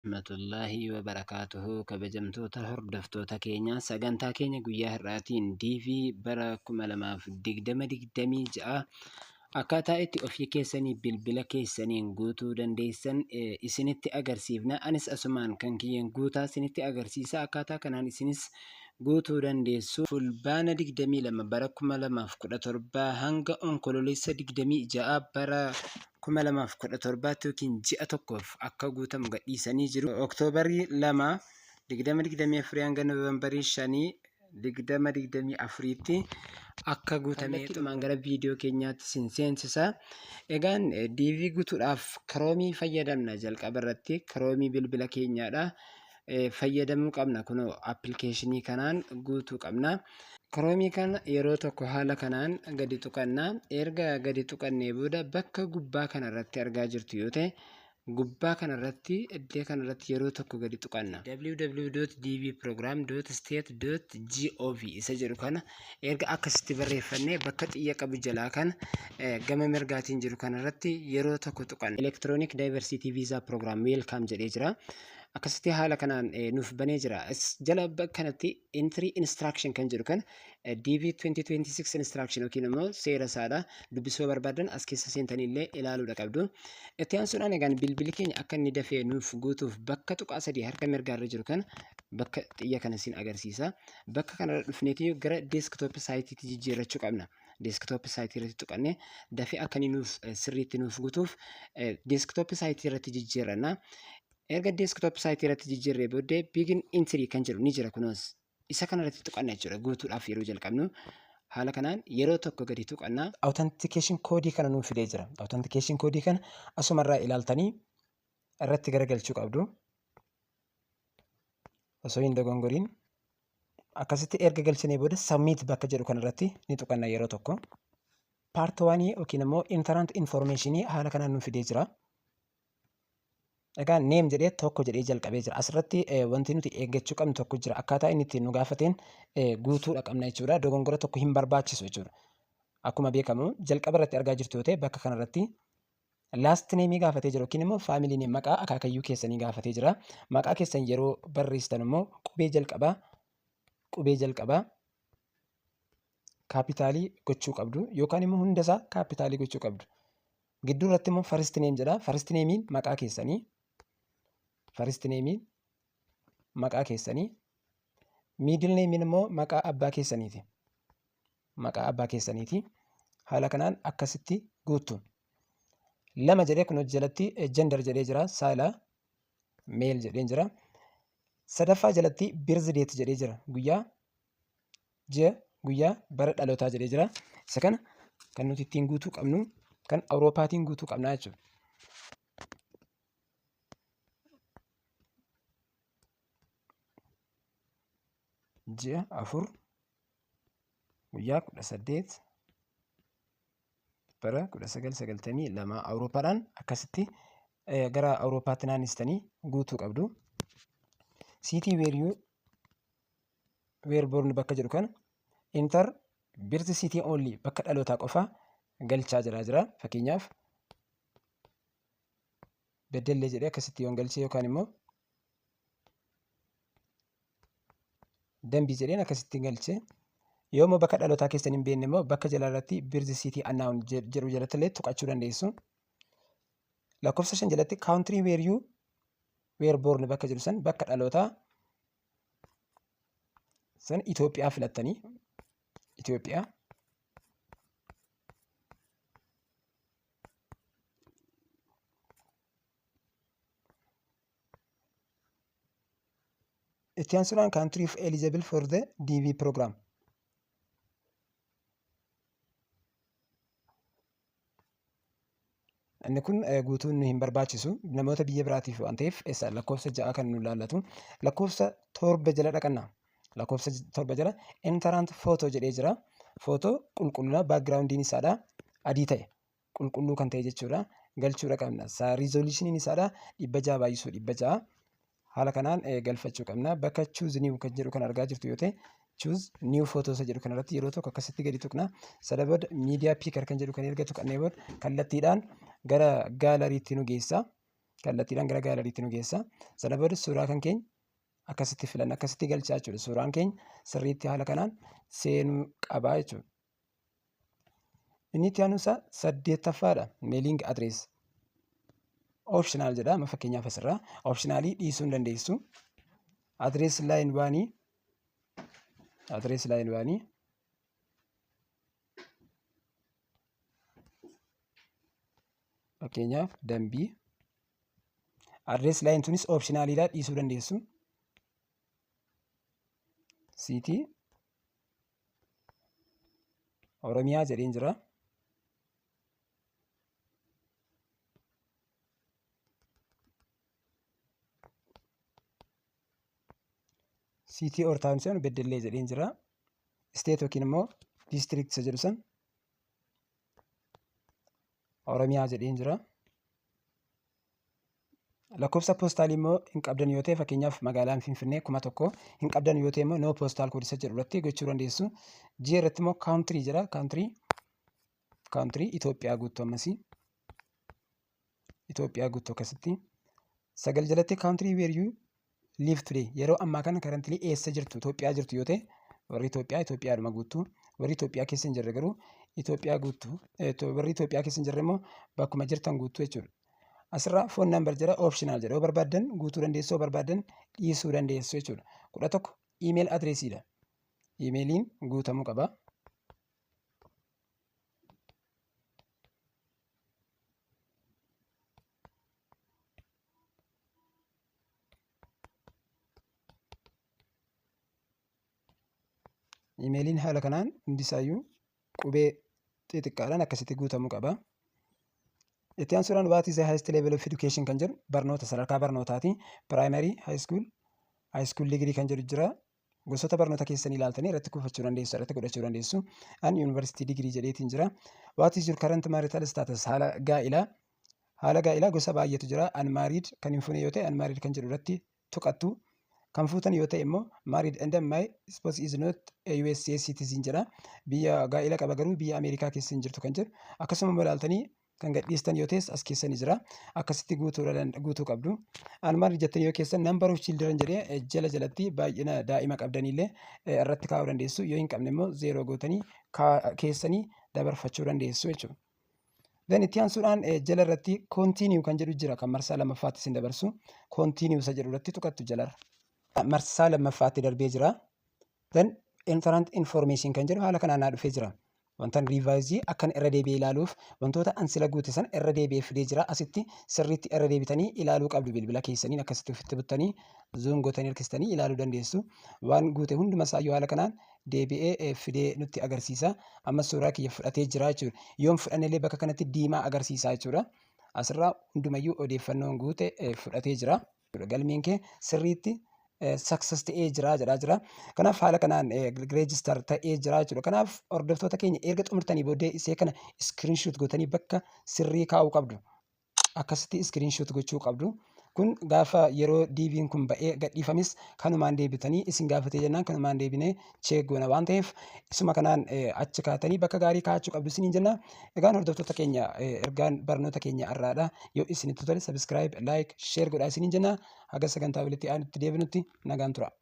Rahmatullahi wa barakaatuhu kabajamtoota hordoftoota keenya sagantaa keenya guyyaa har'aatiin DV bara 2026 akkaataa itti ofii keessanii bilbila keessaniin guutuu dandeessan isinitti agarsiifna. Anis asumaan kan kiyyeen guutaa isinitti agarsiisa. Akkaataa kanaan isinis guutuu dandeessu. Fulbaana 22 bara 2017 hanga onkololeessa 26 bara 2017 yookiin ji'a tokkoof akka guutamu gadhiisanii jiru. Oktoobarii 2 2024 hanga Noovembarii 5 2024tti akka guutameetumaan gara viidiyoo keenyaatti sin seensisa. Egaan DV guutuudhaaf Kiroomii fayyadamna. Jalqaba irratti Kiroomii bilbila keenyaadha fayyadamuu qabna. Kunoo appilikeeshinii kanaan guutuu qabna. Kiroomii kana yeroo tokko haala kanaan gadi tuqannaa. Erga gadi tuqannee booda bakka gubbaa kanarratti argaa jirtu yoo ta'e gubbaa kanarratti iddoo kanarratti yeroo tokko gadi tuqanna. www.dvprogram.state.gov isa jedhu kana erga akkasitti barreeffannee bakka xiyya qabu jalaa kana gama mirgaatiin jiru kanarratti yeroo tokko tuqanna. Electronic Diversity Visa Program Welcome jedhee jira. Akkasitti haala kanaan nuuf banee jira. Jala kanatti entry instruction kan jedhu kan DV 2026 instruction yookiin immoo seera isaadha. Dubbisuu barbaadan as keessa seentanii illee ilaaluudha qabdu. Itti aansuudhaan egaan bilbilli keenya akka inni dafee nuuf guutuuf bakka tuqaa sadii harka mirgaarra jiru kan bakka xiyya kana sin agarsiisa. Bakka kanarra dhufneetii gara desktop saayitiitti jijjiirrachuu qabna. Desktop saayitii irratti tuqannee dafee akka inni nuuf sirriitti nuuf guutuuf desktop saayitii irratti jijjiirranna. Erga desktop saayitii irratti jijjiirree booddee begin entry kan jedhu ni jira kunuus. Isa kanarratti tuqanna jechuudha guutuudhaaf yeroo jalqabnu. Haala kanaan yeroo tokko gadi tuqannaa. Authentication koodii kana nuuf fidee jira. Authentication koodii kana asumarraa ilaaltanii irratti garagalchuu qabdu. Osoo hin dogongoriin akkasitti erga galchinee booda submit bakka jedhu kanarratti ni tuqanna yeroo tokko. Part 1 yookiin immoo entrant information haala kanaan nuuf fidee jira. Egaa neem jedhee tokko jedhee jalqabee jira. Asirratti wanti nuti eeggachuu qabnu tokko jira. Akkaataa inni ittiin nu gaafateen guutuudha qabna jechuudha. Dogongora tokko hin barbaachisu jechuudha. Akkuma beekamu jalqaba irratti argaa jirtu yoo ta'e bakka kanarratti last name gaafatee jira yookiin immoo family name maqaa akaakayyuu keessanii gaafatee jira. Maqaa keessan yeroo barreessitan immoo qubee jalqabaa kaapitaalii gochuu qabdu yookaan immoo hundasaa kaapitaalii gochuu qabdu. Gidduu irratti immoo first name jedha. First namein maqaa keessanii. First name maqaa keessanii. Middle name immoo maqaa abbaa keessaniiti. Maqaa abbaa keessaniiti. Haala kanaan akkasitti guuttu. Lama jedhee kun jalatti gender jedhee jira. Saala male jedhee jira. Sadaffaa jalatti birth date jedhee jira. Guyyaa bara dhalootaa jedhee jira. Isa kana kan nuti ittiin guutuu qabnu kan Awurooppaatiin guutuu qabnaa jechuudha. Ji'a 4 guyyaa 18 bara 1992 Awurooppaadhaan akkasitti gara Awurooppaatti naannistanii guutuu qabdu. City where born bakka jedhu kana enter birth city only bakka dhalootaa qofaa galchaa jira. Fakkeenyaaf Beddellee jedhee akkasitti yoon galchee yookaan immoo Dambii jedheen akkasitti galchee yoo immoo bakka dhalootaa keessan hin beekne immoo bakka jalaarratti birth city unknown jedhu jalatti illee tuqachuu dandeessu. Lakkoofsa 5 jalatti country where you were born bakka jedhu san bakka dhalootaa san Itoophiyaa filattanii Itoophiyaa. Itti aansuudhaan country of eligible for the DV program. Inni kun guutuun nu hin barbaachisu namoota biyya biraatiif waan ta'eef lakkoofsa 6 kan nu ilaallatu. Lakkoofsa 7 jala dhaqanna. Lakkoofsa 7 jala entrant photo jedhee jira. Footoo qulqullina backgroundiin isaadha adii ta'e qulqulluu kan ta'e jechuudha. Galchuudha qabna. Resolution isaadha 600 baay'isuu 600. Haala kanaan galfachuu qabna. Bakka choose new kan jedhu kan argaa jirtu yoo ta'e choose new photos jedhu kanarratti yeroo tokko akkasitti gadi tuqna. Sana booda media picker kan jedhu kan erga tuqannee booda kallattiidhaan gara gaalariitti nu geessa. kallattiidhaan gara gaalariitti nu geessa. Sana booda suuraa kan keenya akkasitti filanna, akkasitti galchaa jechuudha. Suuraan keenya sirriitti haala kanaan seenuu qabaa jechuudha. Inni itti aanuusaa 8ffaadha. Meeling adrees optional jedha. Amma fakkeenyaaf asirraa optionalii dhiisuu hin dandeessu. Adrees line 1 fakkeenyaaf dambii. Adrees line tunis optionaliidha, dhiisuu dandeessu. Siitii Oromiyaa jedheen jira. Siitii Ortaansiyoon Beddellee jedheen jira. Isteet yookiin immoo diistiriiktii isa jedhu san Oromiyaa jedheen jira. Lakkoofsa poostaalii immoo hin qabdan yoo ta'e fakkeenyaaf magaalaan Finfinnee 1000 hin qabdan yoo ta'e immoo no postal code isa jedhu irratti gochuu dandeessu. G irratti immoo country jira. Country Itoophiyaa guutuu ammasii. Itoophiyaa guutuu akkasitti. 9 jalatti country where you live today. Yeroo ammaa kana currently eessa jirtu? Itoophiyaa jirtu yoo ta'e warri Itoophiyaadhuma guutuu. Warri Itoophiyaa keessa hin jirre garuu Itoophiyaa guutuu. Warri Itoophiyaa keessa hin jirre immoo bakkuma jirtan guutuu jechuudha. Asirraa phone number jedha, optional jedha. Yoo barbaadan guutuu dandeessu, yoo barbaadan dhiisuu dandeessu jechuudha. 11 email adresiidha. Emailiin guutamuu qaba. Emailiin haala kanaan hundisaayyuu qubee xixiqqaadhaan akkasitti guutamuu qaba. Itti aansuudhaan what is the highest level of education kan jedhu barnoota sadarkaa barnootaati. Primary, high school degree kan jedhu jira. Gosoota barnoota keessanii ilaaltanii irratti kuufachuu dandeessu, irratti godhachuu dandeessu. An university degree jedheetiin jira. What is your current marital status? Haala gaa'ilaa gosa baay'eetu jira. Unmarried kan hin fuune yoo ta'e unmarried kan jedhu irratti tuqattu. Kan fuutan yoo ta'e immoo married and my spouse is not a USA citizen jedha. Biyya gaa'ila qaba garuu biyya Ameerikaa keessa hin jirtu kan jedhu. Akkasuma ilaaltanii kan gadhiistan yoo ta'es as keessa ni jira. Akkasitti guutuu qabdu. Unmarried jettanii yoo keessan number of children jedhee jalatti baay'ina daa'ima qabdanillee irratti kaa'uu dandeessu. Yoo hin qabne immoo 0 gootanii keessanii dabarfachuu dandeessu jechuudha. Then itti aansuudhaan jala irratti continue kan jedhu jira. Kan marsaa lammaffaatti isin dabarsu. Continue isa jedhu irratti tuqattu jalarra. Marsaa lammaffaatti darbee jira. Then entrant information kan jedhu haala kanaan naa dhufee jira. Wantaan riivaayizii akkan irra deebi'ee ilaaluuf wantoota ansila guute san irra deebi'ee fidee jira. Asitti sirriitti irra deebitanii ilaaluu qabdu. Bilbila keessaniin akkasitti ofitti buttanii zoom gootanii harkistanii ilaaluu dandeessu. Waan guute hunduma isaayyuu haala kanaan deebi'ee fidee nutti agarsiisa. Amma suuraa kiyya fudhatee jira jechuudha. Yoon fudhannellee bakka kanatti diimaa agarsiisa jechuudha. Asirraa hundumayyuu odeeffannoon guute fudhatee jira. Galmeen kee sirriitti success ta'ee jira. Kanaaf haala kanaan register ta'ee jira jechuudha. Kanaaf hordoftoota keenya erga xumurtanii booddee isee kana screenshot gootanii bakka sirrii kaa'uu qabdu. Akkasitti screenshot gochuu qabdu. Kun gaafa yeroo DV'n kun ba'ee gadhiifamis kanumaan deebitanii isin gaafatee jennaan kanumaan deebinee check goona waan ta'eef isuma kanaan achi kaatanii bakka gaarii kaa'achuu qabdu isiniin jenna. Egaan hordoftoota keenya ergaan barnoota keenya irraadha. Yoo isinitti tole subscribe, like, share godhaa isiniin jenna. Haga sagantaa walitti aanutti deebinutti nagaan tura.